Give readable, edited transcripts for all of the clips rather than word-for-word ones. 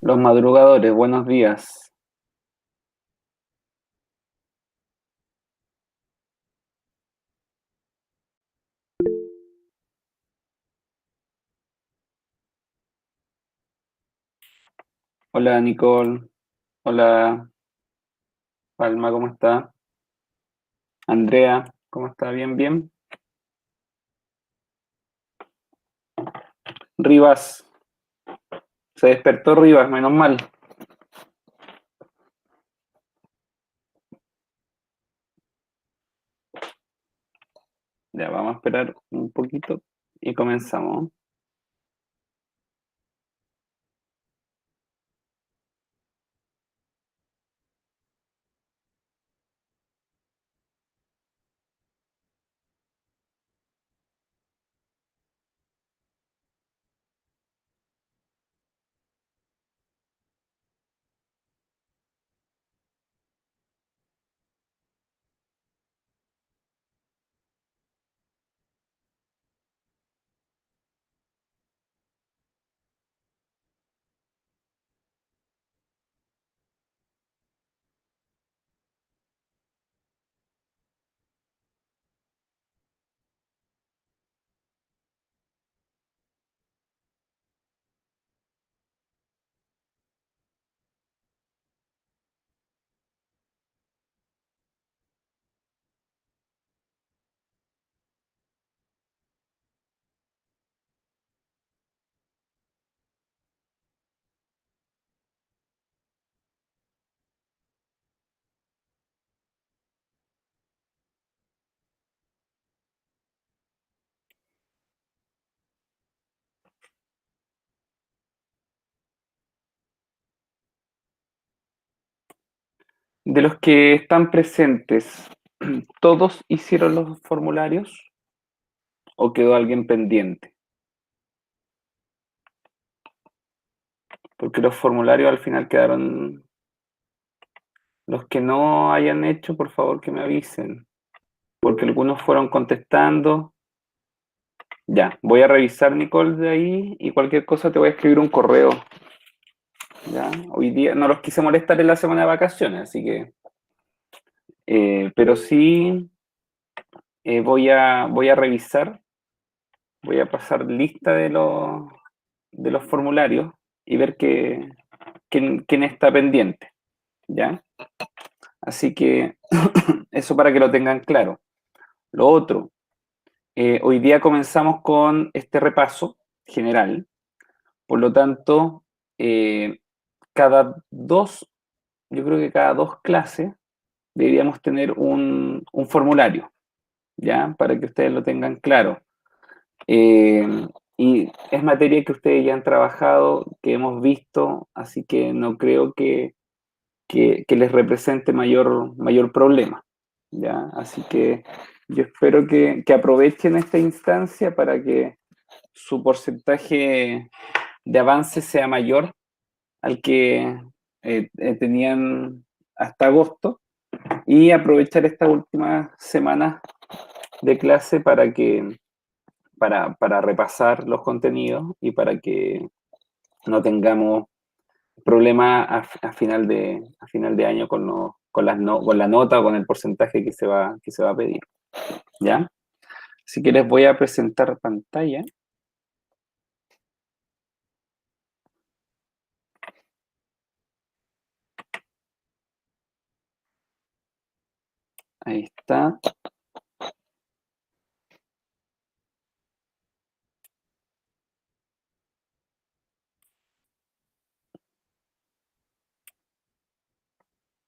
Los madrugadores, buenos días. Hola Nicole, hola Palma, ¿cómo está? Andrea, ¿cómo está? Bien, bien. Rivas, se despertó Rivas, menos mal. Ya, vamos a esperar un poquito y comenzamos. De los que están presentes, ¿todos hicieron los formularios o quedó alguien pendiente? Porque los formularios al final quedaron. Los que no hayan hecho, por favor que me avisen, porque algunos fueron contestando. Ya, voy a revisar, Nicole, de ahí y cualquier cosa te voy a escribir un correo. Ya, hoy día no los quise molestar en la semana de vacaciones, así que, pero sí voy a revisar, voy a pasar lista de los formularios y ver quién está pendiente. ¿Ya? Así que eso para que lo tengan claro. Lo otro, hoy día comenzamos con este repaso general, por lo tanto, eh, cada dos yo creo que cada dos clases deberíamos tener un formulario, ¿ya? Para que ustedes lo tengan claro. Eh, y es materia que ustedes ya han trabajado, que hemos visto, así que no creo que les represente mayor problema, ¿ya? Así que yo espero que aprovechen esta instancia para que su porcentaje de avance sea mayor al que tenían hasta agosto y aprovechar estas últimas semanas de clase para repasar los contenidos y para que no tengamos problemas a final de año con la nota o con el porcentaje que se va a pedir. ¿Ya? Así que les voy a presentar pantalla. Ahí está.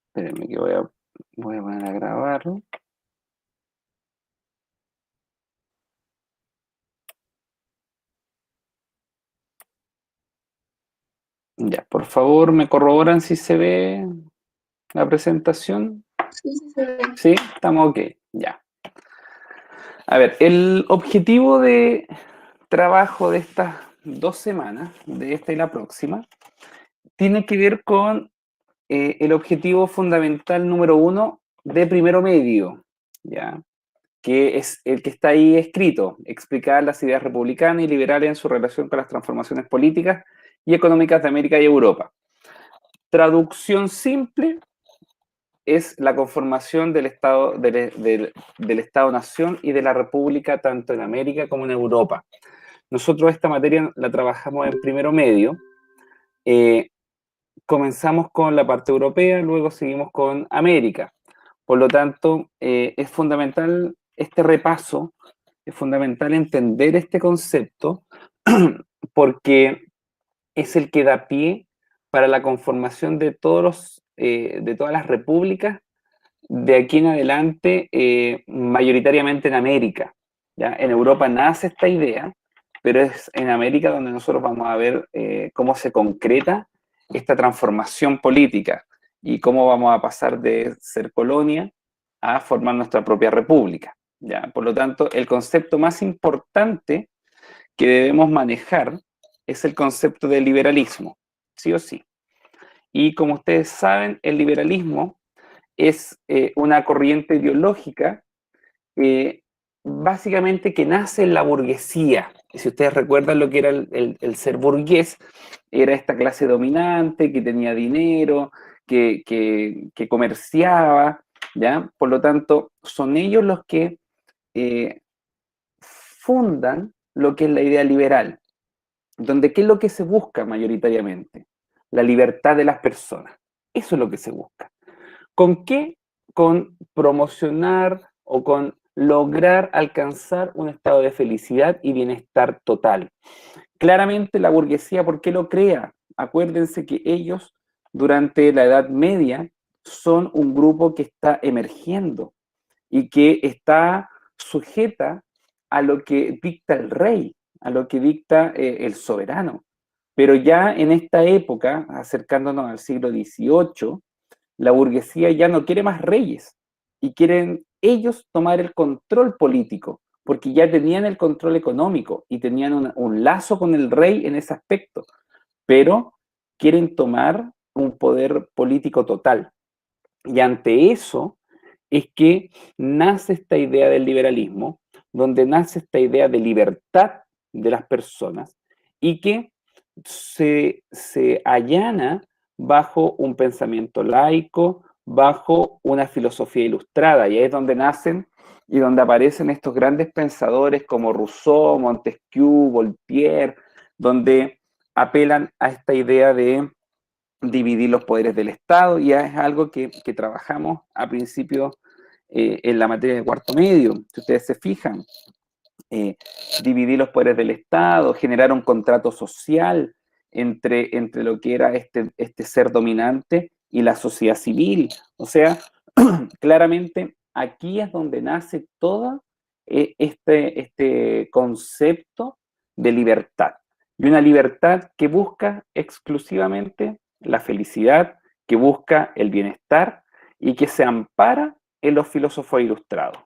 Espérenme que voy a poner a grabar. Ya, por favor, me corroboran si se ve la presentación. Sí, sí se ve. Sí, estamos ok. Ya. A ver, el objetivo de trabajo de estas 2 semanas, de esta y la próxima, tiene que ver con el objetivo fundamental número 1 de primero medio, ¿ya? Que es el que está ahí escrito, explicar las ideas republicanas y liberales en su relación con las transformaciones políticas y económicas de América y Europa. traducción simple es la conformación del Estado, del Estado-Nación y de la República, tanto en América como en Europa. Nosotros esta materia la trabajamos en primero medio. Comenzamos con la parte europea, luego seguimos con América. Por lo tanto, es fundamental este repaso, es fundamental entender este concepto, porque es el que da pie para la conformación de de todas las repúblicas de aquí en adelante, mayoritariamente en América. ¿Ya? En Europa nace esta idea, pero es en América donde nosotros vamos a ver cómo se concreta esta transformación política y cómo vamos a pasar de ser colonia a formar nuestra propia república. ¿Ya? Por lo tanto, el concepto más importante que debemos manejar es el concepto del liberalismo, sí o sí. Y como ustedes saben, el liberalismo es una corriente ideológica básicamente que nace en la burguesía. Y si ustedes recuerdan lo que era el ser burgués, era esta clase dominante que tenía dinero, que comerciaba, ¿ya? Por lo tanto, son ellos los que fundan lo que es la idea liberal, donde ¿qué es lo que se busca mayoritariamente? La libertad de las personas. Eso es lo que se busca. ¿Con qué? Con promocionar o con lograr alcanzar un estado de felicidad y bienestar total. Claramente la burguesía, ¿por qué lo crea? Acuérdense que ellos durante la Edad Media son un grupo que está emergiendo y que está sujeta a lo que dicta el rey, a lo que dicta el soberano. Pero ya en esta época, acercándonos al siglo XVIII, la burguesía ya no quiere más reyes y quieren ellos tomar el control político, porque ya tenían el control económico y tenían un lazo con el rey en ese aspecto, pero quieren tomar un poder político total. Y ante eso es que nace esta idea del liberalismo, donde nace esta idea de libertad de las personas y que se allana bajo un pensamiento laico, bajo una filosofía ilustrada. Y ahí es donde nacen y donde aparecen estos grandes pensadores como Rousseau, Montesquieu, Voltaire, donde apelan a esta idea de dividir los poderes del Estado, y es algo que trabajamos a principio en la materia de cuarto medio. Si ustedes se fijan, dividir los poderes del Estado, generar un contrato social entre lo que era este ser dominante y la sociedad civil. O sea, claramente aquí es donde nace todo este concepto de libertad. Y una libertad que busca exclusivamente la felicidad, que busca el bienestar y que se ampara en los filósofos ilustrados.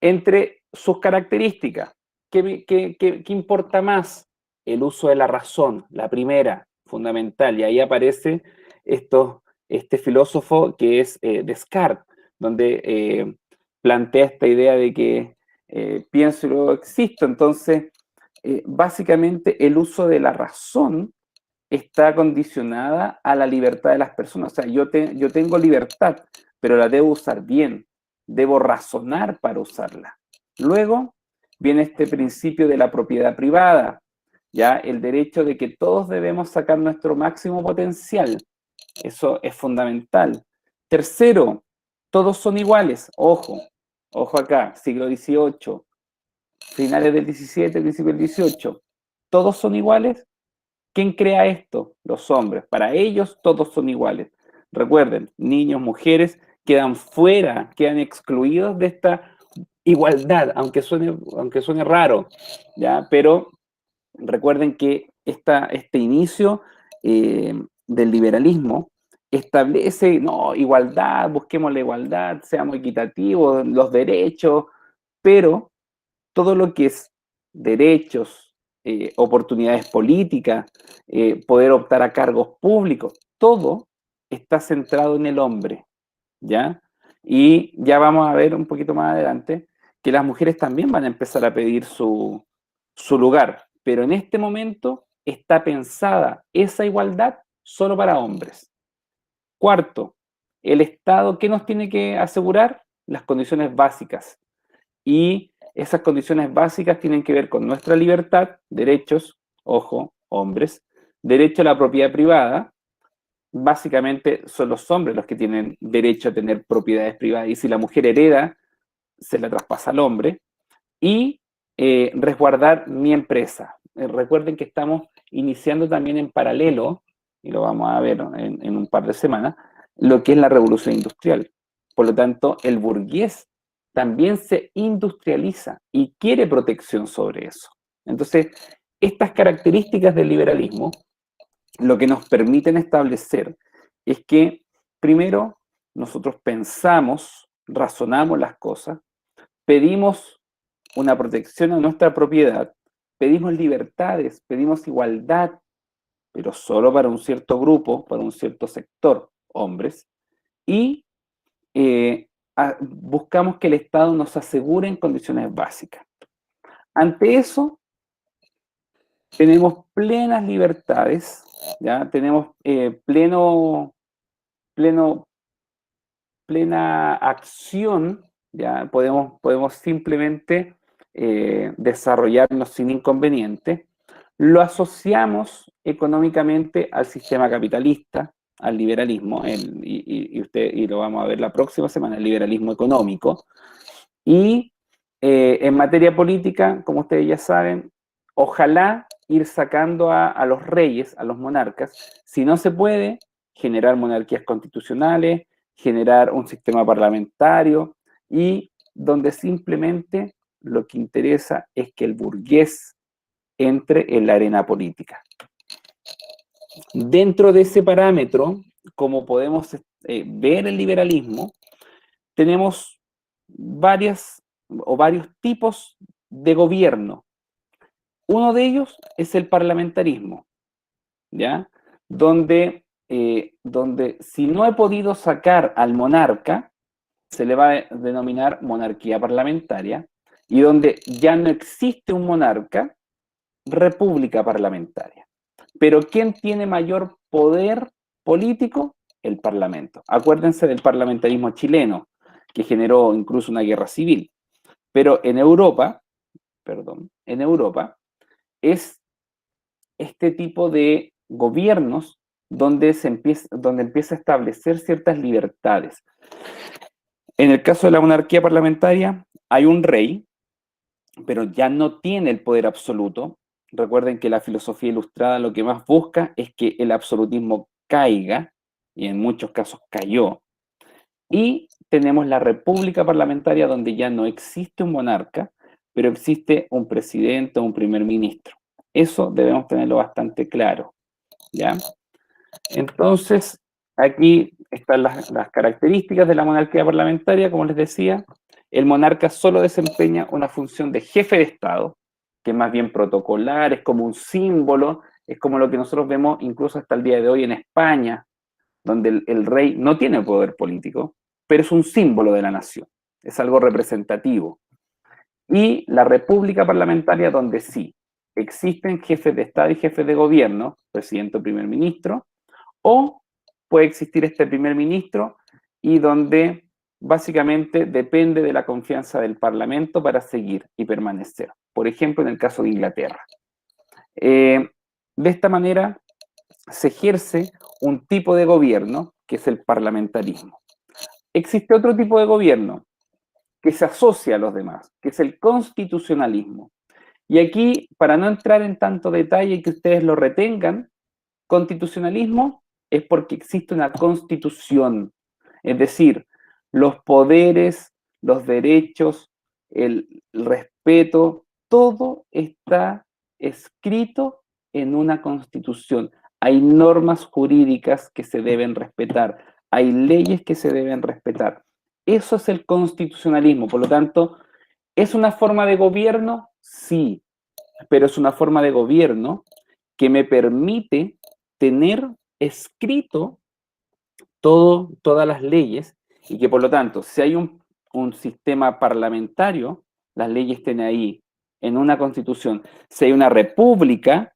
Entre sus características, ¿qué importa más? El uso de la razón, la primera, fundamental, y ahí aparece este filósofo que es Descartes, donde plantea esta idea de que pienso y luego existo. Entonces, básicamente el uso de la razón está condicionada a la libertad de las personas. O sea, yo tengo libertad, pero la debo usar bien, debo razonar para usarla. Luego viene este principio de la propiedad privada, ya el derecho de que todos debemos sacar nuestro máximo potencial. Eso es fundamental. Tercero, todos son iguales. Ojo, ojo acá, siglo XVIII, finales del XVII, principio del XVIII. Todos son iguales. ¿Quién crea esto? Los hombres. Para ellos todos son iguales. Recuerden, niños, mujeres quedan fuera, quedan excluidos de esta igualdad, aunque suene raro, ¿ya? Pero recuerden que este inicio del liberalismo establece, no, igualdad, busquemos la igualdad, seamos equitativos, los derechos, pero todo lo que es derechos, oportunidades políticas, poder optar a cargos públicos, todo está centrado en el hombre, ¿ya? Y ya vamos a ver un poquito más adelante que las mujeres también van a empezar a pedir su lugar, pero en este momento está pensada esa igualdad solo para hombres. Cuarto, el Estado, ¿qué nos tiene que asegurar? Las condiciones básicas. Y esas condiciones básicas tienen que ver con nuestra libertad, derechos, ojo, hombres, derecho a la propiedad privada. Básicamente son los hombres los que tienen derecho a tener propiedades privadas y si la mujer hereda, se la traspasa al hombre. Y resguardar mi empresa. Recuerden que estamos iniciando también en paralelo, y lo vamos a ver en un par de semanas, lo que es la revolución industrial. Por lo tanto, el burgués también se industrializa y quiere protección sobre eso. Entonces, estas características del liberalismo lo que nos permiten establecer es que, primero, nosotros pensamos, razonamos las cosas, pedimos una protección a nuestra propiedad, pedimos libertades, pedimos igualdad, pero solo para un cierto grupo, para un cierto sector, hombres, y buscamos que el Estado nos asegure en condiciones básicas. Ante eso, tenemos plenas libertades, ¿ya? Tenemos plena acción, ¿ya? Podemos simplemente desarrollarnos sin inconveniente. Lo asociamos económicamente al sistema capitalista, al liberalismo, y lo vamos a ver la próxima semana, el liberalismo económico. Y en materia política, como ustedes ya saben, ojalá ir sacando a los reyes, a los monarcas. Si no se puede, generar monarquías constitucionales, generar un sistema parlamentario y donde simplemente lo que interesa es que el burgués entre en la arena política. Dentro de ese parámetro, como podemos ver el liberalismo, tenemos varios tipos de gobierno. Uno de ellos es el parlamentarismo, ¿ya? Donde si no he podido sacar al monarca, se le va a denominar monarquía parlamentaria, y donde ya no existe un monarca, república parlamentaria. Pero ¿quién tiene mayor poder político? El Parlamento. Acuérdense del parlamentarismo chileno, que generó incluso una guerra civil. Pero en Europa, es este tipo de gobiernos donde empieza a establecer ciertas libertades. En el caso de la monarquía parlamentaria, hay un rey, pero ya no tiene el poder absoluto. Recuerden que la filosofía ilustrada lo que más busca es que el absolutismo caiga, y en muchos casos cayó. Y tenemos la república parlamentaria donde ya no existe un monarca, pero existe un presidente o un primer ministro. Eso debemos tenerlo bastante claro, ¿ya? Entonces, aquí están las características de la monarquía parlamentaria, como les decía. El monarca solo desempeña una función de jefe de Estado, que es más bien protocolar, es como un símbolo, es como lo que nosotros vemos incluso hasta el día de hoy en España, donde el rey no tiene poder político, pero es un símbolo de la nación, es algo representativo. Y la república parlamentaria, donde sí, existen jefes de Estado y jefes de gobierno, presidente o primer ministro, o puede existir este primer ministro y donde básicamente depende de la confianza del Parlamento para seguir y permanecer. Por ejemplo, en el caso de Inglaterra. De esta manera se ejerce un tipo de gobierno que es el parlamentarismo. Existe otro tipo de gobierno que se asocia a los demás, que es el constitucionalismo. Y aquí, para no entrar en tanto detalle y que ustedes lo retengan, constitucionalismo es porque existe una constitución, es decir, los poderes, los derechos, el respeto, todo está escrito en una constitución. Hay normas jurídicas que se deben respetar, hay leyes que se deben respetar. Eso es el constitucionalismo, por lo tanto, ¿es una forma de gobierno? Sí, pero es una forma de gobierno que me permite tener escrito todas las leyes y que por lo tanto, si hay un sistema parlamentario, las leyes estén ahí en una constitución. Si hay una república,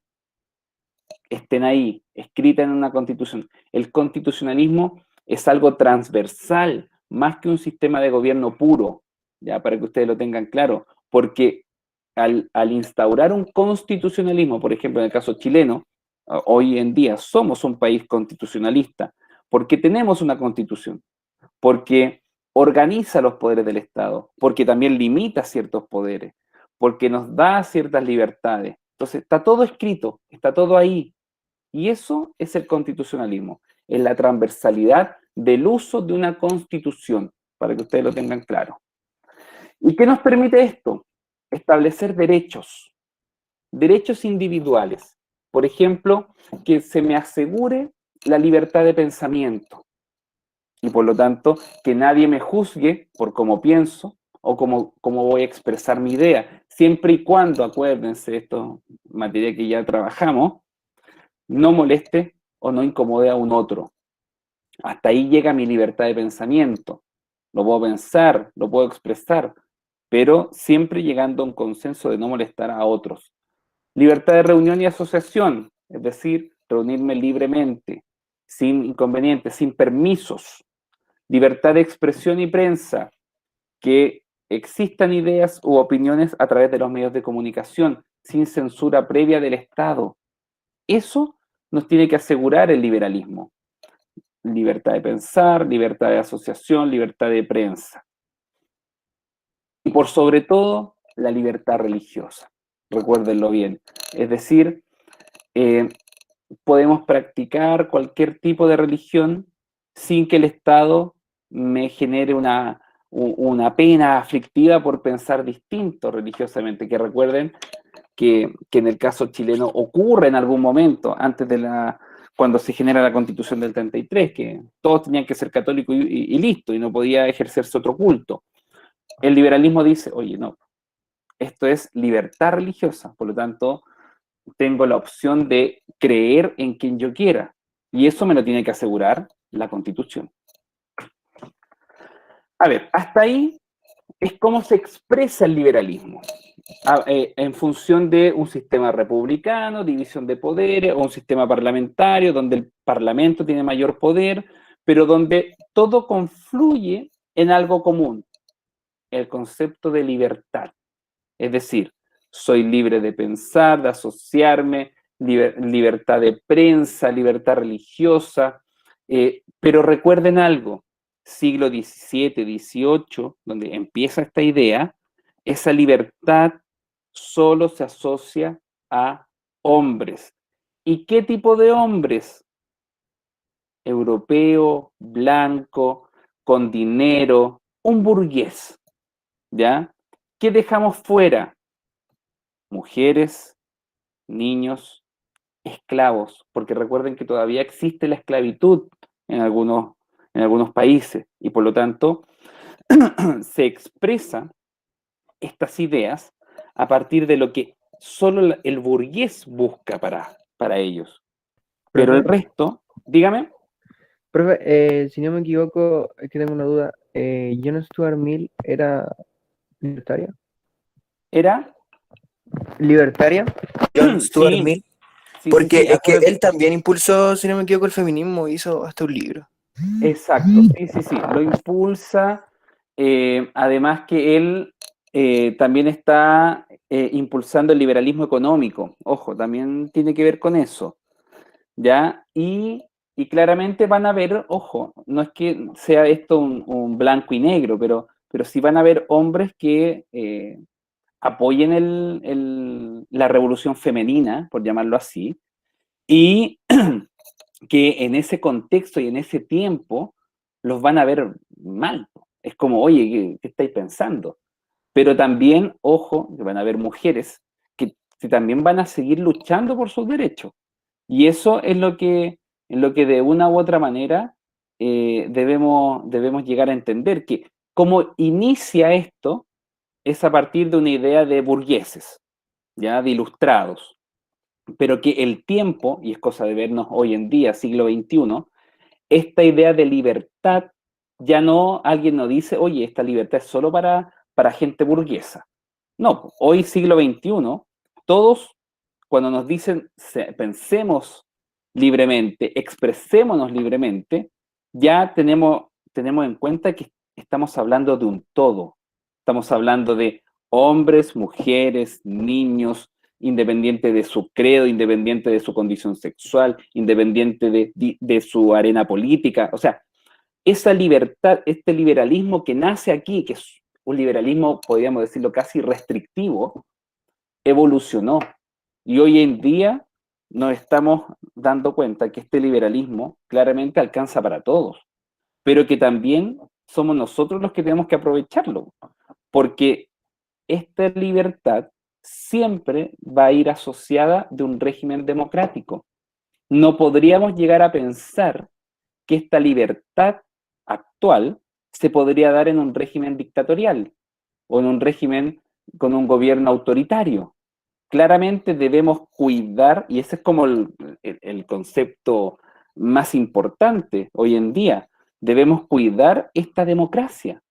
estén ahí, escritas en una constitución. El constitucionalismo es algo transversal, más que un sistema de gobierno puro, ya para que ustedes lo tengan claro, porque al instaurar un constitucionalismo, por ejemplo, en el caso chileno, hoy en día somos un país constitucionalista, porque tenemos una constitución, porque organiza los poderes del Estado, porque también limita ciertos poderes, porque nos da ciertas libertades. Entonces, está todo escrito, está todo ahí. Y eso es el constitucionalismo, es la transversalidad del uso de una constitución, para que ustedes lo tengan claro. ¿Y qué nos permite esto? Establecer derechos, derechos individuales. Por ejemplo, que se me asegure la libertad de pensamiento y por lo tanto que nadie me juzgue por cómo pienso o cómo voy a expresar mi idea, siempre y cuando, acuérdense, esto materia que ya trabajamos, no moleste o no incomode a un otro. Hasta ahí llega mi libertad de pensamiento. Lo puedo pensar, lo puedo expresar, pero siempre llegando a un consenso de no molestar a otros. Libertad de reunión y asociación, es decir, reunirme libremente, sin inconvenientes, sin permisos. Libertad de expresión y prensa, que existan ideas u opiniones a través de los medios de comunicación, sin censura previa del Estado. Eso nos tiene que asegurar el liberalismo. Libertad de pensar, libertad de asociación, libertad de prensa. Y por sobre todo, la libertad religiosa. Recuérdenlo bien. Es decir, eh, podemos practicar cualquier tipo de religión sin que el Estado me genere una pena aflictiva por pensar distinto religiosamente. Que recuerden que en el caso chileno ocurre en algún momento, antes de cuando se genera la Constitución del 33, que todos tenían que ser católicos y listo, y no podía ejercerse otro culto. El liberalismo dice, oye, no, esto es libertad religiosa, por lo tanto, tengo la opción de creer en quien yo quiera, y eso me lo tiene que asegurar la Constitución. A ver, hasta ahí es cómo se expresa el liberalismo. En función de un sistema republicano, división de poderes, o un sistema parlamentario, donde el parlamento tiene mayor poder, pero donde todo confluye en algo común, el concepto de libertad. Es decir, soy libre de pensar, de asociarme, libertad de prensa, libertad religiosa, pero recuerden algo, siglo XVII, XVIII, donde empieza esta idea, esa libertad solo se asocia a hombres. ¿Y qué tipo de hombres? Europeo, blanco, con dinero, un burgués, ¿ya? ¿Qué dejamos fuera? Mujeres, niños, esclavos, porque recuerden que todavía existe la esclavitud en algunos países y por lo tanto se expresan estas ideas a partir de lo que solo el burgués busca para ellos. Pero el Profe, resto, dígame, profe, si no me equivoco, es que tengo una duda. John Stuart Mill era libertaria. era, ¿Libertaria? John Stuart sí, Mill. sí, Porque es que acuérdate, él también impulsó, si no me equivoco, el feminismo, hizo hasta un libro. exacto, sí, lo impulsa, además que él también está impulsando el liberalismo económico, ojo, también tiene que ver con eso, ¿ya? Y claramente van a ver, ojo, no es que sea esto un blanco y negro, pero sí van a haber hombres que apoyen la revolución femenina, por llamarlo así, y que en ese contexto y en ese tiempo los van a ver mal. Es como, oye, ¿qué estáis pensando? Pero también, ojo, que van a haber mujeres que también van a seguir luchando por sus derechos. Y eso es lo que de una u otra manera debemos llegar a entender, que cómo inicia esto es a partir de una idea de burgueses, ya de ilustrados, pero que el tiempo, y es cosa de vernos hoy en día, siglo XXI, esta idea de libertad, ya no, alguien nos dice, oye, esta libertad es solo para gente burguesa. No, hoy siglo XXI, todos cuando nos dicen pensemos libremente, expresémonos libremente, ya tenemos en cuenta que estamos hablando de un todo. Estamos hablando de hombres, mujeres, niños, independiente de su credo, independiente de su condición sexual, independiente de su arena política. O sea, esa libertad, este liberalismo que nace aquí, que es un liberalismo, podríamos decirlo, casi restrictivo, evolucionó. Y hoy en día nos estamos dando cuenta que este liberalismo claramente alcanza para todos, pero que también somos nosotros los que tenemos que aprovecharlo, porque esta libertad siempre va a ir asociada de un régimen democrático. No podríamos llegar a pensar que esta libertad actual se podría dar en un régimen dictatorial o en un régimen con un gobierno autoritario. Claramente debemos cuidar, y ese es como el concepto más importante hoy en día, debemos cuidar esta democracia,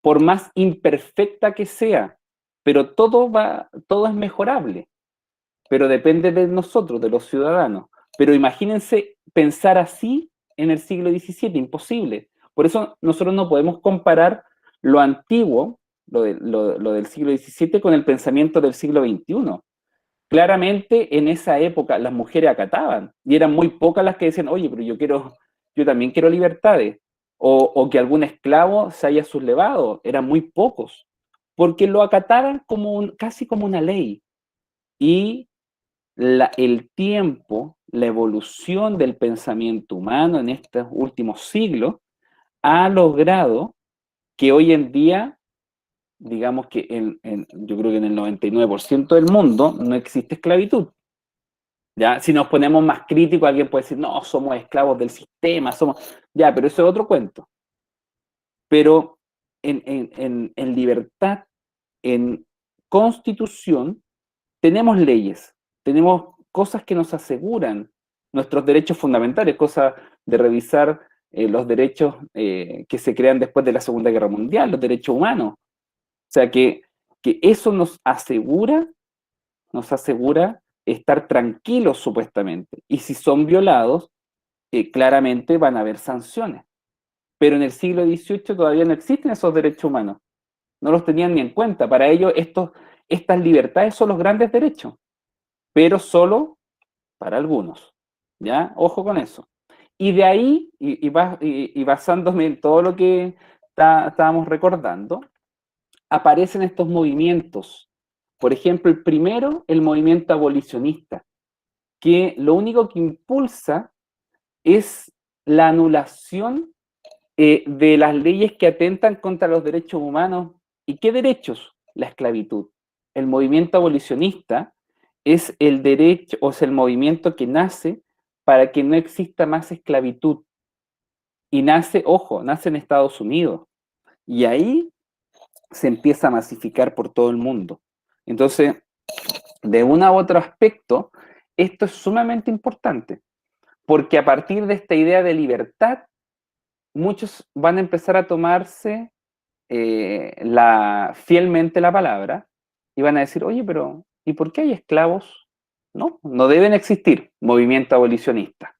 por más imperfecta que sea, pero todo es mejorable, pero depende de nosotros, de los ciudadanos. Pero imagínense pensar así en el siglo XVII, imposible. Por eso nosotros no podemos comparar lo antiguo, lo del siglo XVII, con el pensamiento del siglo XXI. Claramente en esa época las mujeres acataban y eran muy pocas las que decían, oye, pero yo también quiero libertades, o que algún esclavo se haya sublevado, eran muy pocos, porque lo acataban casi como una ley. Y el tiempo, la evolución del pensamiento humano en estos últimos siglos ha logrado que hoy en día, digamos que yo creo que en el 99% del mundo no existe esclavitud. ¿Ya? Si nos ponemos más críticos, alguien puede decir, no, somos esclavos del sistema, Ya, pero eso es otro cuento. Pero en libertad, en constitución, tenemos leyes, tenemos cosas que nos aseguran nuestros derechos fundamentales, cosas de revisar los derechos que se crean después de la Segunda Guerra Mundial, los derechos humanos. O sea, que eso nos asegura estar tranquilos supuestamente. Y si son violados, claramente van a haber sanciones. Pero en el siglo XVIII todavía no existen esos derechos humanos. No los tenían ni en cuenta. Para ellos estas libertades son los grandes derechos, pero solo para algunos. ¿Ya? Ojo con eso. Y de ahí, y basándome en todo lo que estábamos recordando, aparecen estos movimientos. Por ejemplo, el primero, el movimiento abolicionista, que lo único que impulsa es la anulación de las leyes que atentan contra los derechos humanos. ¿Y qué derechos? La esclavitud. El movimiento abolicionista es el derecho, o es el movimiento que nace para que no exista más esclavitud. Y nace, ojo, nace en Estados Unidos. Y ahí se empieza a masificar por todo el mundo. Entonces, de un u otro aspecto, esto es sumamente importante, porque a partir de esta idea de libertad, muchos van a empezar a tomarse fielmente la palabra y van a decir, oye, pero ¿y por qué hay esclavos? No deben existir. Movimiento abolicionista.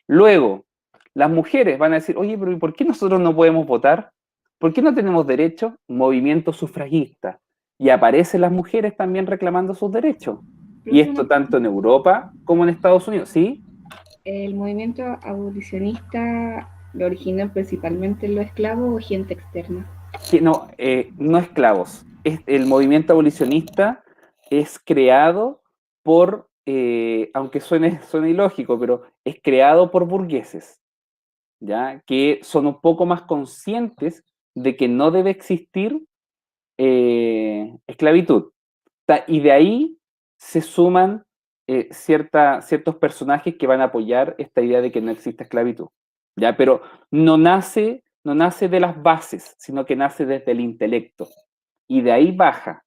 Luego, las mujeres van a decir, oye, pero ¿y por qué nosotros no podemos votar? ¿Por qué no tenemos derecho? Movimiento sufragista. Y aparecen las mujeres también reclamando sus derechos. Y esto tanto en Europa como en Estados Unidos, ¿sí? ¿El movimiento abolicionista lo originó principalmente los esclavos o gente externa? No esclavos. El movimiento abolicionista es creado por, aunque suene ilógico, pero es creado por burgueses, ¿ya? Que son un poco más conscientes de que no debe existir esclavitud. Y de ahí se suman ciertos personajes que van a apoyar esta idea de que no existe esclavitud, ¿ya? Pero no nace de las bases, sino que nace desde el intelecto. Y de ahí baja,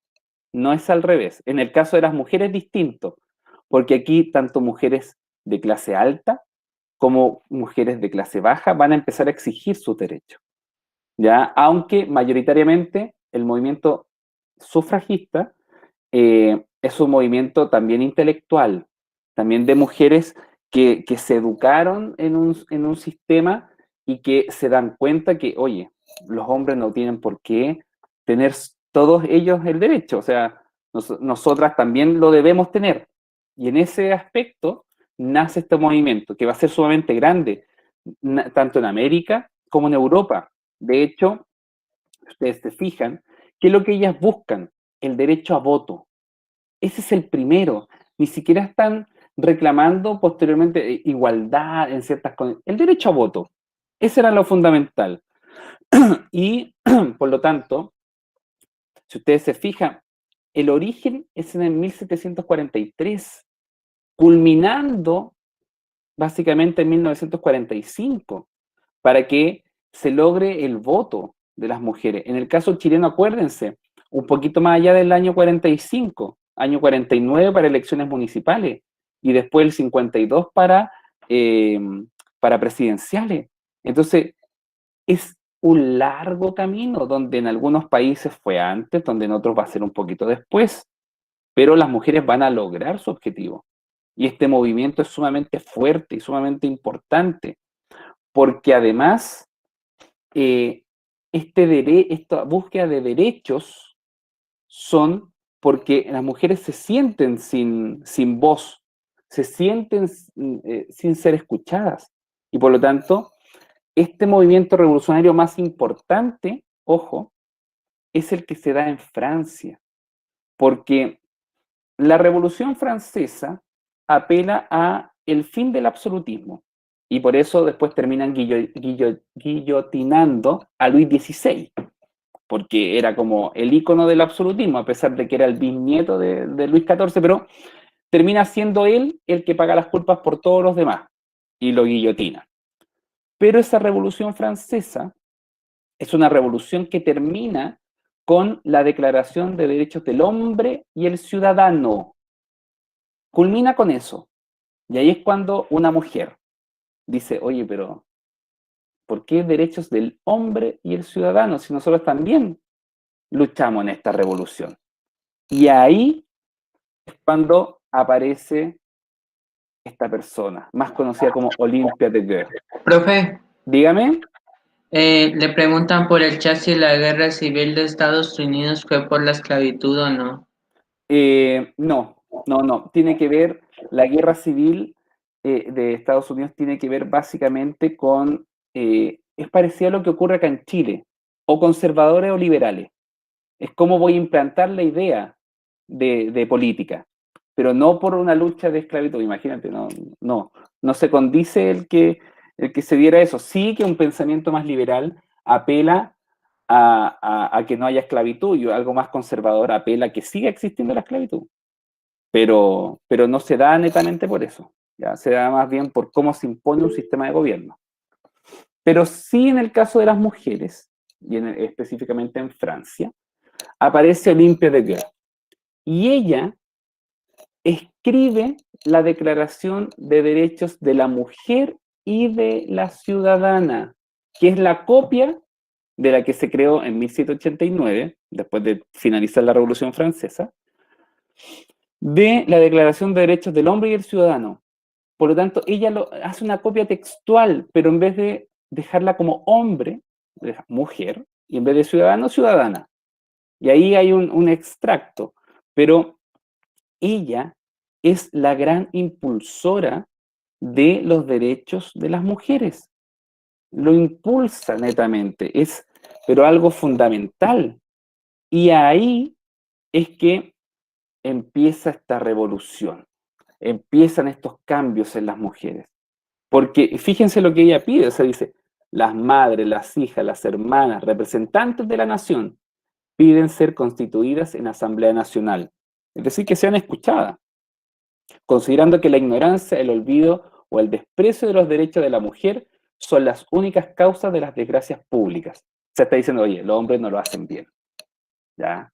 no es al revés. En el caso de las mujeres es distinto, porque aquí tanto mujeres de clase alta como mujeres de clase baja van a empezar a exigir sus derechos, ¿ya? Aunque mayoritariamente el movimiento sufragista es un movimiento también intelectual, también de mujeres que se educaron en un sistema y que se dan cuenta que, oye, los hombres no tienen por qué tener todos ellos el derecho, o sea, nosotras también lo debemos tener. Y en ese aspecto nace este movimiento, que va a ser sumamente grande, tanto en América como en Europa. De hecho, ustedes se fijan, ¿qué es lo que ellas buscan? El derecho a voto. Ese es el primero. Ni siquiera están reclamando posteriormente igualdad en ciertas condiciones. El derecho a voto. Ese era lo fundamental. Y, por lo tanto, si ustedes se fijan, el origen es en el 1743, culminando básicamente en 1945, para que se logre el voto de las mujeres. En el caso chileno, acuérdense, un poquito más allá del año 45, año 49 para elecciones municipales, y después el 52 para presidenciales. Entonces, es un largo camino, donde en algunos países fue antes, donde en otros va a ser un poquito después, pero las mujeres van a lograr su objetivo. Y este movimiento es sumamente fuerte y sumamente importante, porque además esta búsqueda de derechos son porque las mujeres se sienten sin voz, se sienten sin ser escuchadas. Y por lo tanto, este movimiento revolucionario más importante, ojo, es el que se da en Francia, porque la Revolución Francesa apela a el fin del absolutismo, y por eso después terminan guillotinando a Luis XVI, porque era como el ícono del absolutismo, a pesar de que era el bisnieto de Luis XIV, pero termina siendo él el que paga las culpas por todos los demás, y lo guillotina. Pero esa Revolución Francesa es una revolución que termina con la Declaración de Derechos del Hombre y el Ciudadano. Culmina con eso. Y ahí es cuando una mujer dice, oye, pero ¿por qué derechos del hombre y el ciudadano si nosotros también luchamos en esta revolución? Y ahí es cuando aparece esta persona, más conocida como Olympia de Gaulle. Profe, Dígame. le preguntan por el chat si la guerra civil de Estados Unidos fue por la esclavitud o no. No. Tiene que ver, la guerra civil de Estados Unidos tiene que ver básicamente con, es parecido a lo que ocurre acá en Chile, o conservadores o liberales. Es cómo voy a implantar la idea de política, pero no por una lucha de esclavitud, imagínate, no se condice el que se diera eso. Sí que un pensamiento más liberal apela a que no haya esclavitud, y algo más conservador apela a que siga existiendo la esclavitud. Pero no se da netamente por eso, ¿ya? Se da más bien por cómo se impone un sistema de gobierno. Pero sí, en el caso de las mujeres, y específicamente en Francia, aparece Olympia de Gaulle. Y ella escribe la Declaración de Derechos de la Mujer y de la Ciudadana, que es la copia de la que se creó en 1789, después de finalizar la Revolución Francesa, de la Declaración de Derechos del Hombre y el Ciudadano. Por lo tanto, ella hace una copia textual, pero en vez de dejarla como hombre, mujer, y en vez de ciudadano, ciudadana. Y ahí hay un extracto, pero ella es la gran impulsora de los derechos de las mujeres. Lo impulsa netamente, pero algo fundamental. Y ahí es que empieza esta revolución, empiezan estos cambios en las mujeres. Porque fíjense lo que ella pide, o sea, dice, las madres, las hijas, las hermanas, representantes de la nación, piden ser constituidas en Asamblea Nacional, es decir, que sean escuchadas, considerando que la ignorancia, el olvido o el desprecio de los derechos de la mujer son las únicas causas de las desgracias públicas. Se está diciendo, oye, los hombres no lo hacen bien, ¿ya?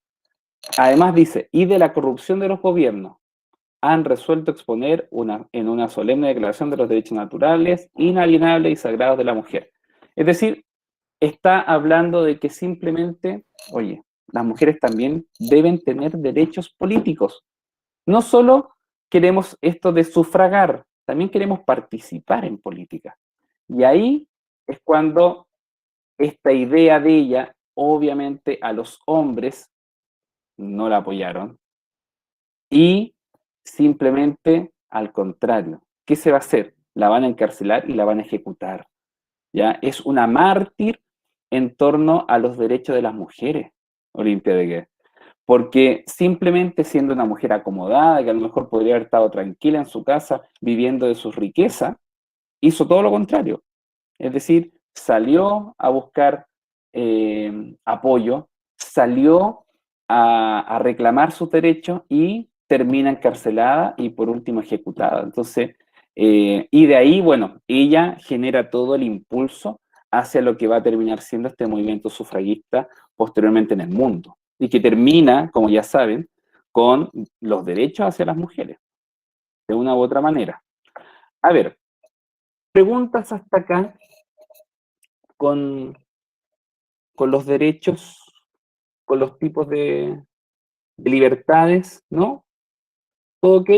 Además dice, y de la corrupción de los gobiernos, han resuelto exponer en una solemne declaración de los derechos naturales, inalienables y sagrados de la mujer. Es decir, está hablando de que simplemente, oye, las mujeres también deben tener derechos políticos. No solo queremos esto de sufragar, también queremos participar en política. Y ahí es cuando esta idea de ella, obviamente a los hombres no la apoyaron, y simplemente al contrario. ¿Qué se va a hacer? La van a encarcelar y la van a ejecutar. ¿Ya? Es una mártir en torno a los derechos de las mujeres, Olimpia de Guerra. Porque simplemente siendo una mujer acomodada, que a lo mejor podría haber estado tranquila en su casa, viviendo de sus riquezas, hizo todo lo contrario. Es decir, salió a buscar apoyo, salió a reclamar sus derechos y termina encarcelada y por último ejecutada. Entonces, y de ahí, bueno, ella genera todo el impulso hacia lo que va a terminar siendo este movimiento sufragista posteriormente en el mundo. Y que termina, como ya saben, con los derechos hacia las mujeres, de una u otra manera. A ver, preguntas hasta acá con los derechos, con los tipos de libertades, ¿no? ¿Todo ok?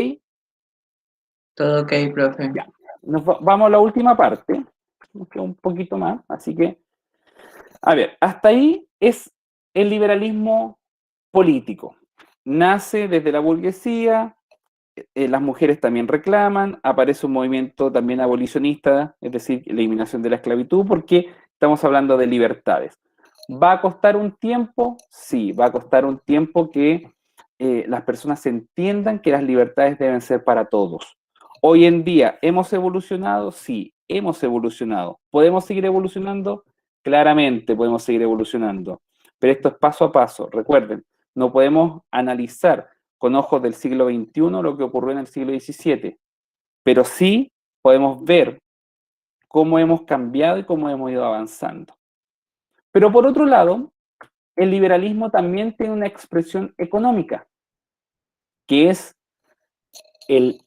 Todo ok, profe. Ya. Vamos a la última parte, nos queda un poquito más, así que, a ver, hasta ahí es el liberalismo político. Nace desde la burguesía, las mujeres también reclaman, aparece un movimiento también abolicionista, es decir, la eliminación de la esclavitud, porque estamos hablando de libertades. ¿Va a costar un tiempo? Sí, va a costar un tiempo que las personas entiendan que las libertades deben ser para todos. Hoy en día, ¿hemos evolucionado? Sí, hemos evolucionado. ¿Podemos seguir evolucionando? Claramente podemos seguir evolucionando. Pero esto es paso a paso. Recuerden, no podemos analizar con ojos del siglo XXI lo que ocurrió en el siglo XVII, pero sí podemos ver cómo hemos cambiado y cómo hemos ido avanzando. Pero por otro lado, el liberalismo también tiene una expresión económica, que es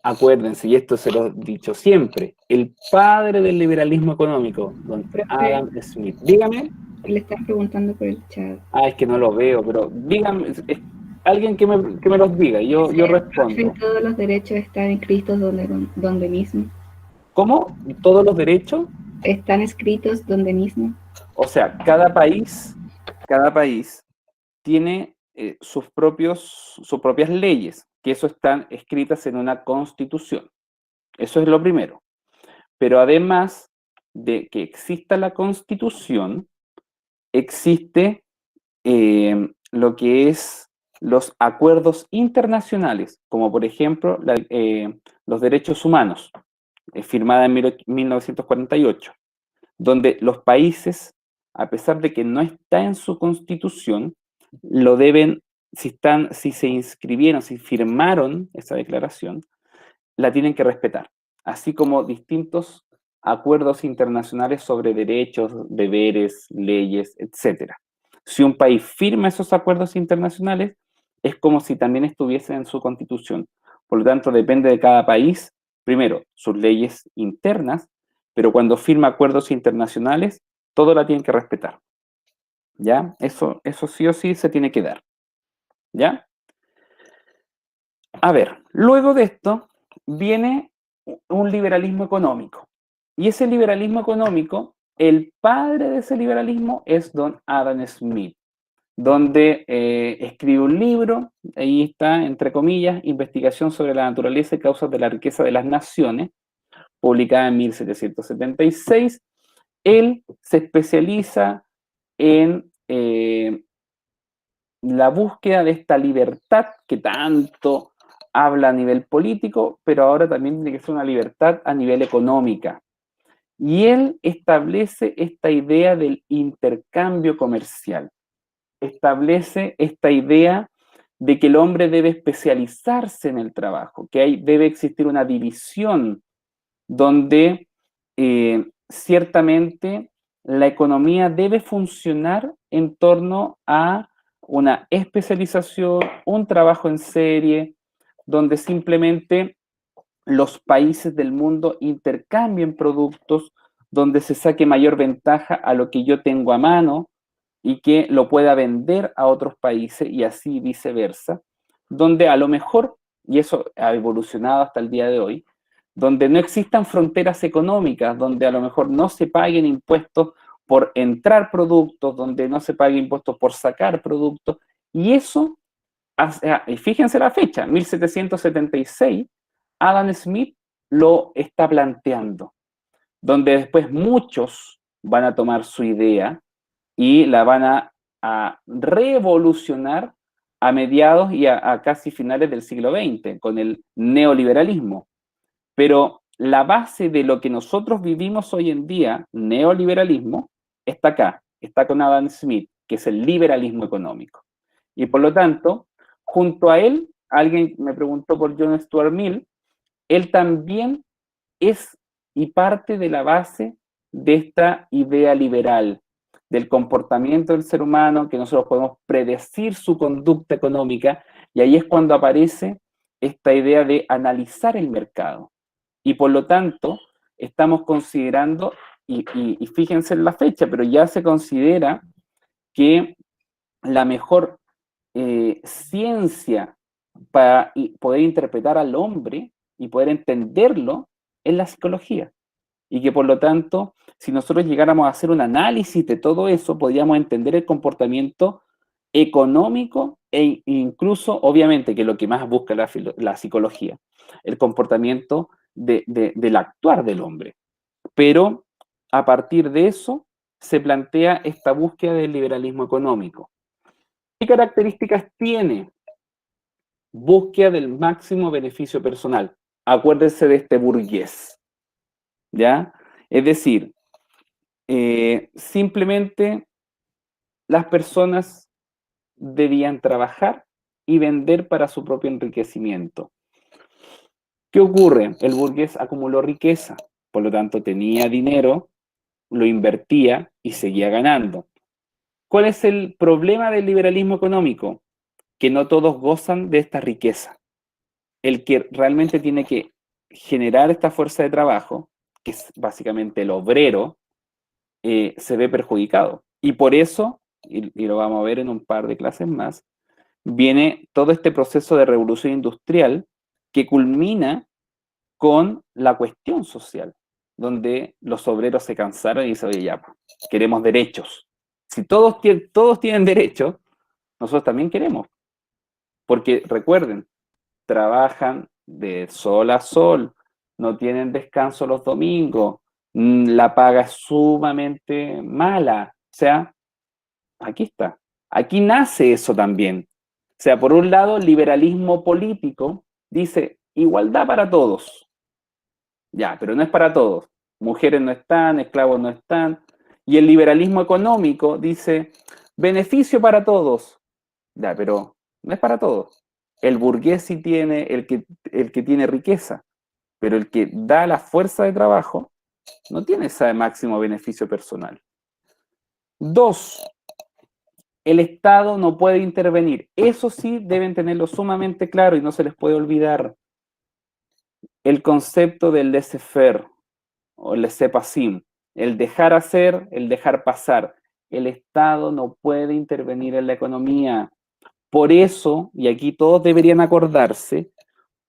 acuérdense, y esto se lo he dicho siempre, el padre del liberalismo económico, don Adam Smith. Dígame. Le estás preguntando por el chat. Es que no lo veo, pero dígame, alguien que me los diga, yo respondo. Todos los derechos están escritos donde mismo. ¿Cómo? ¿Todos los derechos? Están escritos donde mismo. O sea, cada país tiene sus propias leyes, que eso están escritas en una constitución. Eso es lo primero. Pero además de que exista la constitución, existe lo que es los acuerdos internacionales, como por ejemplo los derechos humanos, firmada en 1948, donde los países, a pesar de que no está en su constitución, lo deben, si se inscribieron, si firmaron esa declaración, la tienen que respetar, así como distintos acuerdos internacionales sobre derechos, deberes, leyes, etc. Si un país firma esos acuerdos internacionales, es como si también estuviesen en su constitución. Por lo tanto, depende de cada país, primero, sus leyes internas, pero cuando firma acuerdos internacionales, todo la tienen que respetar. ¿Ya? Eso sí o sí se tiene que dar. ¿Ya? A ver, luego de esto viene un liberalismo económico. Y ese liberalismo económico, el padre de ese liberalismo es don Adam Smith, donde escribe un libro, ahí está, entre comillas, Investigación sobre la naturaleza y causas de la riqueza de las naciones, publicada en 1776. Él se especializa en la búsqueda de esta libertad que tanto habla a nivel político, pero ahora también tiene que ser una libertad a nivel económica. Y él establece esta idea del intercambio comercial, establece esta idea de que el hombre debe especializarse en el trabajo, que debe existir una división donde ciertamente la economía debe funcionar en torno a una especialización, un trabajo en serie, donde simplemente los países del mundo intercambien productos, donde se saque mayor ventaja a lo que yo tengo a mano y que lo pueda vender a otros países y así viceversa, donde a lo mejor, y eso ha evolucionado hasta el día de hoy, donde no existan fronteras económicas, donde a lo mejor no se paguen impuestos por entrar productos, donde no se paguen impuestos por sacar productos, y eso, y fíjense la fecha, 1776, Adam Smith lo está planteando, donde después muchos van a tomar su idea y la van a revolucionar a mediados y a casi finales del siglo XX, con el neoliberalismo. Pero la base de lo que nosotros vivimos hoy en día, neoliberalismo, está acá, está con Adam Smith, que es el liberalismo económico. Y por lo tanto, junto a él, alguien me preguntó por John Stuart Mill, él también es y parte de la base de esta idea liberal, del comportamiento del ser humano, que nosotros podemos predecir su conducta económica, y ahí es cuando aparece esta idea de analizar el mercado. Y por lo tanto, estamos considerando, y fíjense en la fecha, pero ya se considera que la mejor ciencia para poder interpretar al hombre y poder entenderlo es la psicología. Y que por lo tanto, si nosotros llegáramos a hacer un análisis de todo eso, podríamos entender el comportamiento económico e incluso, obviamente, que es lo que más busca la psicología, el comportamiento del actuar del hombre. Pero a partir de eso se plantea esta búsqueda del liberalismo económico. ¿Qué características tiene? Búsqueda del máximo beneficio personal. Acuérdense de este burgués, ¿ya? Es decir, simplemente las personas debían trabajar y vender para su propio enriquecimiento. ¿Qué ocurre? El burgués acumuló riqueza, por lo tanto tenía dinero, lo invertía y seguía ganando. ¿Cuál es el problema del liberalismo económico? Que no todos gozan de esta riqueza. El que realmente tiene que generar esta fuerza de trabajo, que es básicamente el obrero, se ve perjudicado. Y por eso, y lo vamos a ver en un par de clases más, viene todo este proceso de revolución industrial que culmina con la cuestión social, donde los obreros se cansaron y dicen, oye, ya, queremos derechos. Si todos tienen derechos, nosotros también queremos. Porque recuerden, trabajan de sol a sol, no tienen descanso los domingos, la paga es sumamente mala. O sea, aquí está. Aquí nace eso también. O sea, por un lado, el liberalismo político dice igualdad para todos. Ya, pero no es para todos. Mujeres no están, esclavos no están. Y el liberalismo económico dice beneficio para todos. Ya, pero no es para todos. El burgués sí tiene, el que tiene riqueza, pero el que da la fuerza de trabajo no tiene ese máximo beneficio personal. 2, el Estado no puede intervenir. Eso sí deben tenerlo sumamente claro y no se les puede olvidar. El concepto del laissez-faire o el laissez-passer, el dejar hacer, el dejar pasar. El Estado no puede intervenir en la economía. Por eso, y aquí todos deberían acordarse,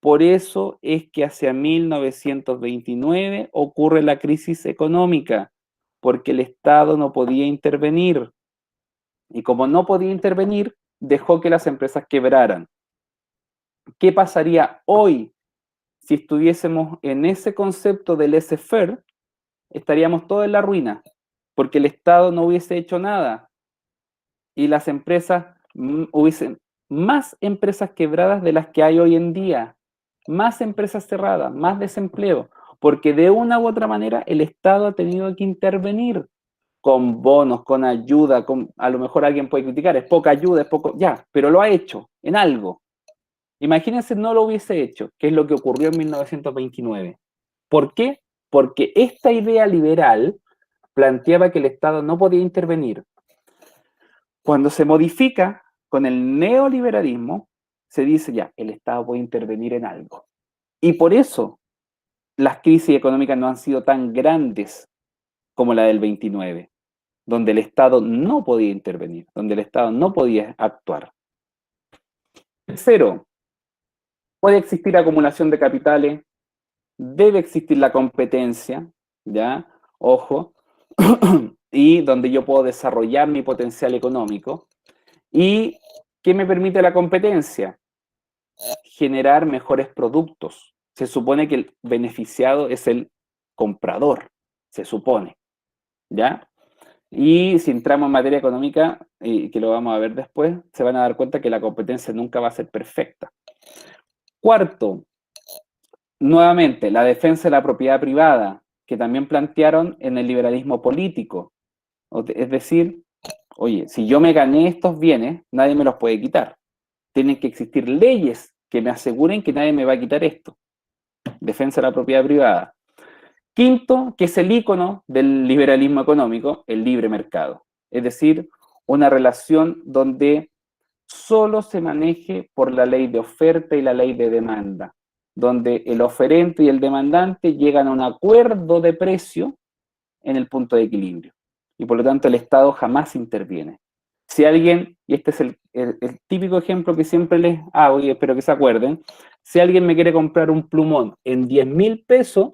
por eso es que hacia 1929 ocurre la crisis económica, porque el Estado no podía intervenir. Y como no podía intervenir, dejó que las empresas quebraran. ¿Qué pasaría hoy si estuviésemos en ese concepto del laissez-faire? Estaríamos todos en la ruina, porque el Estado no hubiese hecho nada y las empresas hubiesen más empresas quebradas de las que hay hoy en día, más empresas cerradas, más desempleo, porque de una u otra manera el Estado ha tenido que intervenir con bonos, con ayuda, a lo mejor alguien puede criticar, es poca ayuda, es poco, ya, pero lo ha hecho en algo. Imagínense no lo hubiese hecho, que es lo que ocurrió en 1929. ¿Por qué? Porque esta idea liberal planteaba que el Estado no podía intervenir. Cuando se modifica con el neoliberalismo, se dice ya, el Estado puede intervenir en algo. Y por eso las crisis económicas no han sido tan grandes como la del 29, donde el Estado no podía intervenir, donde el Estado no podía actuar. Tercero, puede existir acumulación de capitales, debe existir la competencia, ¿ya? Ojo, y donde yo puedo desarrollar mi potencial económico. ¿Y qué me permite la competencia? Generar mejores productos. Se supone que el beneficiado es el comprador, se supone, ¿ya? Y si entramos en materia económica, y que lo vamos a ver después, se van a dar cuenta que la competencia nunca va a ser perfecta. Cuarto, nuevamente, la defensa de la propiedad privada, que también plantearon en el liberalismo político. Es decir, oye, si yo me gané estos bienes, nadie me los puede quitar. Tienen que existir leyes que me aseguren que nadie me va a quitar esto. Defensa de la propiedad privada. Quinto, que es el ícono del liberalismo económico, el libre mercado. Es decir, una relación donde solo se maneje por la ley de oferta y la ley de demanda, donde el oferente y el demandante llegan a un acuerdo de precio en el punto de equilibrio. Y por lo tanto el Estado jamás interviene. Si alguien, y este es el típico ejemplo que siempre les hago y espero que se acuerden, si alguien me quiere comprar un plumón en 10.000 pesos,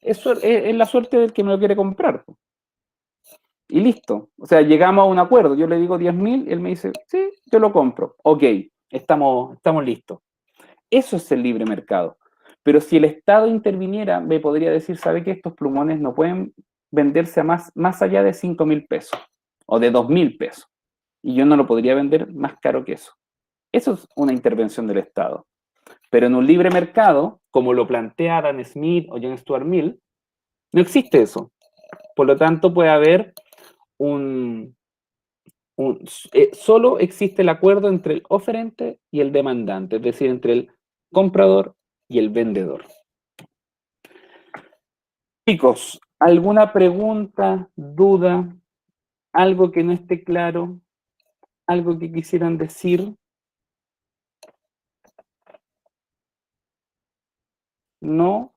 eso es la suerte del que me lo quiere comprar. Y listo. O sea, llegamos a un acuerdo. Yo le digo 10.000, él me dice, sí, yo lo compro. Ok, estamos listos. Eso es el libre mercado. Pero si el Estado interviniera, me podría decir, ¿sabe qué? Estos plumones no pueden venderse a más allá de 5.000 pesos o de 2.000 pesos. Y yo no lo podría vender más caro que eso. Eso es una intervención del Estado. Pero en un libre mercado, como lo plantea Adam Smith o John Stuart Mill, no existe eso. Por lo tanto, puede haber solo existe el acuerdo entre el oferente y el demandante, es decir, entre el comprador y el vendedor. Chicos, ¿alguna pregunta, duda, algo que no esté claro, algo que quisieran decir? ¿No?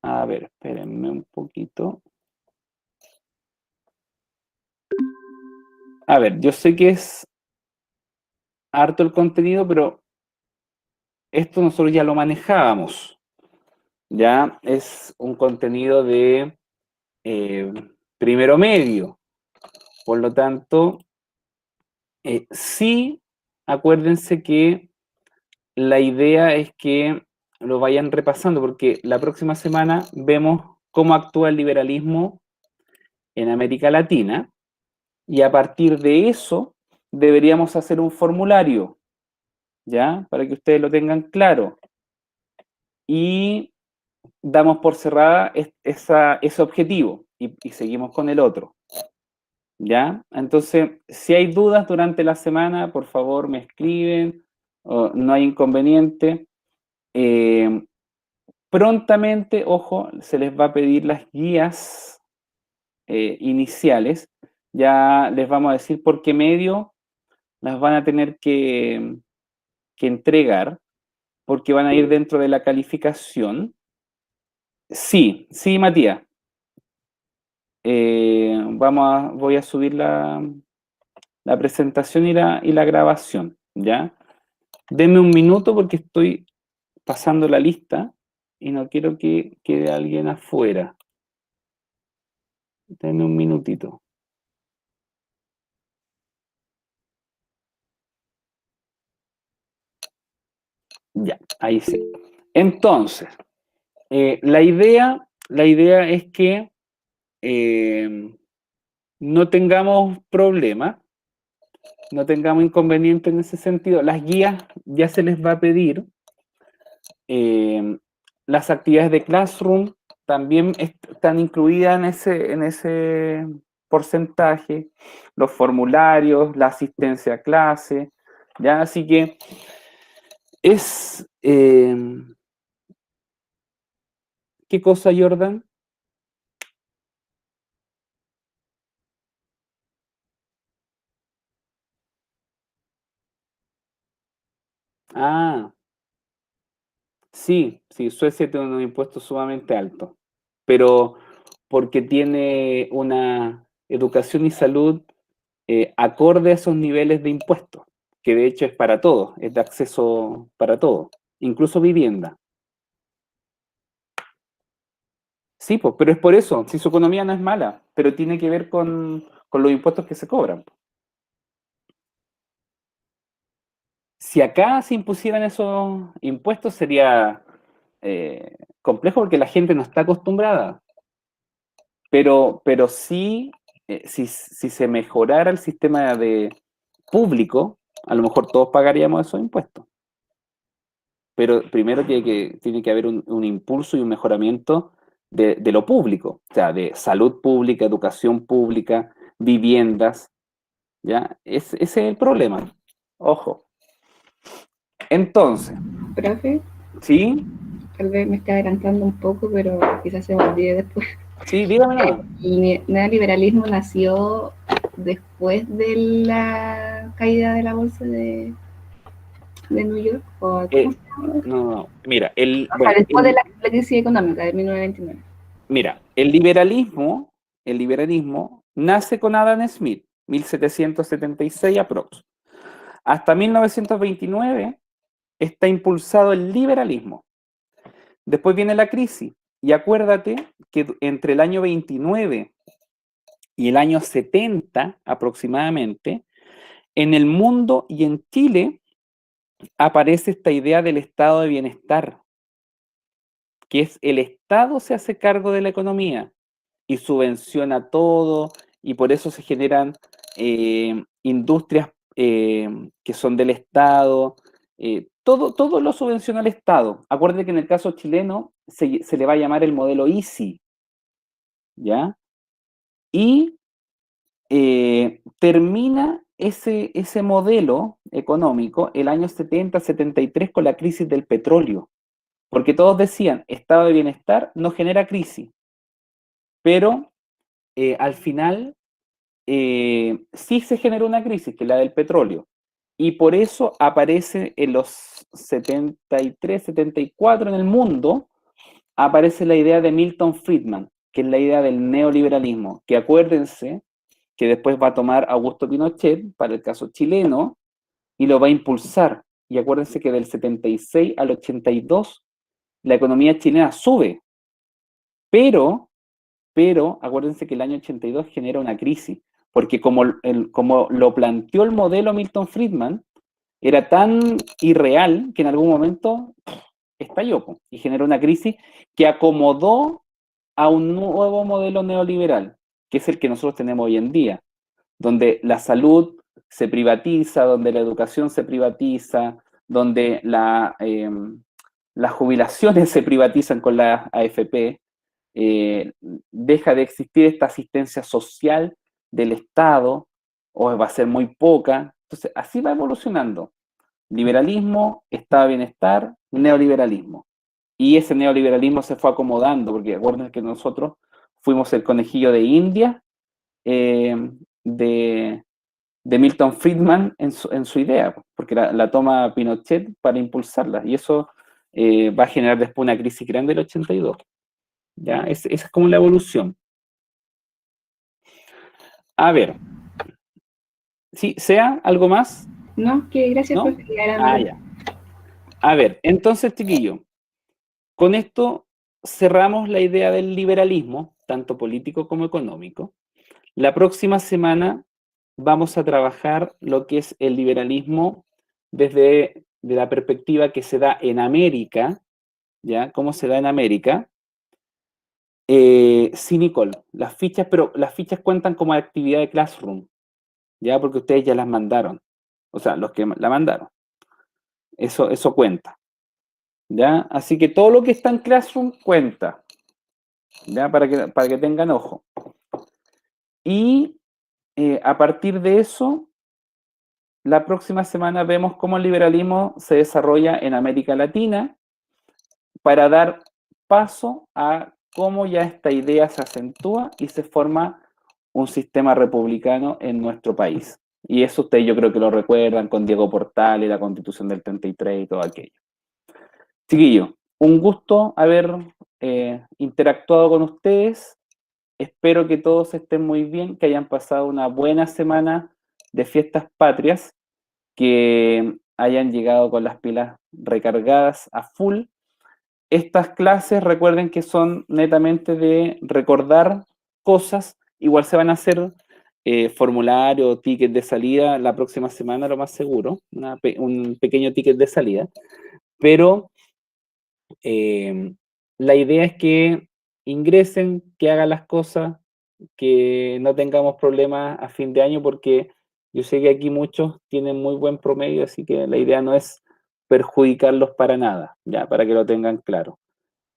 A ver, espérenme un poquito. A ver, yo sé que es harto el contenido, pero esto nosotros ya lo manejábamos. Ya es un contenido de primero medio. Por lo tanto, sí, acuérdense que la idea es que lo vayan repasando, porque la próxima semana vemos cómo actúa el liberalismo en América Latina, y a partir de eso deberíamos hacer un formulario, ¿ya? Para que ustedes lo tengan claro. Y damos por cerrada ese objetivo y seguimos con el otro. ¿Ya? Entonces, si hay dudas durante la semana, por favor me escriben, no hay inconveniente. Prontamente, ojo, se les va a pedir las guías iniciales. Ya les vamos a decir por qué medio las van a tener que entregar, porque van a ir dentro de la calificación. Sí, sí, Matías. Voy a subir la presentación y la grabación, ¿ya? Denme un minuto porque estoy pasando la lista y no quiero que quede alguien afuera. Denme un minutito. Ya, ahí sí. Entonces, la idea es que no tengamos problemas, no tengamos inconvenientes en ese sentido. Las guías ya se les va a pedir. Las actividades de Classroom también están incluidas en ese porcentaje, los formularios, la asistencia a clase, ¿ya? Así que es... ¿qué cosa, Jordan? Ah, sí, Suecia tiene un impuesto sumamente alto, pero porque tiene una educación y salud acorde a esos niveles de impuestos, que de hecho es para todos, es de acceso para todos, incluso vivienda. Sí, pues, pero es por eso, si su economía no es mala, pero tiene que ver con los impuestos que se cobran. Si acá se impusieran esos impuestos sería complejo porque la gente no está acostumbrada. Pero sí, si se mejorara el sistema de público, a lo mejor todos pagaríamos esos impuestos. Pero primero tiene que haber un impulso y un mejoramiento de lo público, o sea, de salud pública, educación pública, viviendas, ¿ya? Ese es el problema. Ojo. Entonces, Profe, ¿sí? tal vez me esté adelantando un poco, pero quizás se me olvide después. Sí, dígame nomás. El neoliberalismo nació después de la caída de la bolsa de New York, o Eh, ¿cómo se llama? no, mira, O sea, después de la crisis económica de 1929. mira, el liberalismo nace con Adam Smith, 1776 aprox. Hasta 1929 está impulsado el liberalismo. Después viene la crisis. Y acuérdate que entre el año 29 y el año 70 aproximadamente, en el mundo y en Chile aparece esta idea del estado de bienestar, que es el Estado se hace cargo de la economía y subvenciona todo, y por eso se generan industrias que son del Estado, todo lo subvenciona el Estado. Acuérdate que en el caso chileno se le va a llamar el modelo EASY, ¿ya? Y termina ese modelo económico el año 70-73 con la crisis del petróleo, porque todos decían, estado de bienestar no genera crisis, pero al final sí se generó una crisis, que es la del petróleo, y por eso aparece en los 73, 74 en el mundo, aparece la idea de Milton Friedman, que es la idea del neoliberalismo, que acuérdense que después va a tomar Augusto Pinochet para el caso chileno y lo va a impulsar. Y acuérdense que del 76 al 82 la economía chilena sube, pero acuérdense que el año 82 genera una crisis, porque como lo planteó el modelo Milton Friedman, era tan irreal que en algún momento estalló y generó una crisis que acomodó a un nuevo modelo neoliberal, que es el que nosotros tenemos hoy en día, donde la salud se privatiza, donde la educación se privatiza, donde las jubilaciones se privatizan con la AFP, deja de existir esta asistencia social del Estado, o va a ser muy poca. Entonces, así va evolucionando. Liberalismo, estado de bienestar, neoliberalismo. Y ese neoliberalismo se fue acomodando, porque recuerden que nosotros fuimos el conejillo de India de Milton Friedman en su idea, porque la toma Pinochet para impulsarla, y eso va a generar después una crisis grande del 82. ¿Ya? Esa es como la evolución. A ver. ¿Sí? ¿Sea algo más? No, que gracias, ¿No? profe. Ya. A ver, entonces, chiquillo, con esto cerramos la idea del liberalismo, tanto político como económico. La próxima semana vamos a trabajar lo que es el liberalismo desde la perspectiva que se da en América, ¿ya? ¿Cómo se da en América? Sí, Nicole, pero las fichas cuentan como actividad de Classroom, ¿ya? Porque ustedes ya las mandaron, o sea, los que la mandaron. Eso cuenta, ¿ya? Así que todo lo que está en Classroom cuenta, ¿ya? Para que tengan ojo. Y a partir de eso, la próxima semana vemos cómo el liberalismo se desarrolla en América Latina para dar paso a cómo ya esta idea se acentúa y se forma un sistema republicano en nuestro país. Y eso ustedes yo creo que lo recuerdan con Diego Portales, la Constitución del 33 y todo aquello. Chiquillos, un gusto haber interactuado con ustedes. Espero que todos estén muy bien, que hayan pasado una buena semana de fiestas patrias que hayan llegado con las pilas recargadas a full. Estas clases, recuerden que son netamente de recordar cosas. Igual se van a hacer formulario, ticket de salida la próxima semana, lo más seguro, un pequeño ticket de salida, pero la idea es que ingresen, que hagan las cosas, que no tengamos problemas a fin de año, porque yo sé que aquí muchos tienen muy buen promedio, así que la idea no es perjudicarlos para nada, ya, para que lo tengan claro.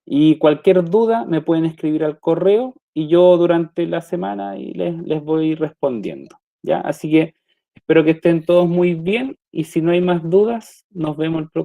Y cualquier duda me pueden escribir al correo y yo durante la semana y les voy respondiendo, ¿ya? Así que espero que estén todos muy bien y si no hay más dudas, nos vemos el próximo.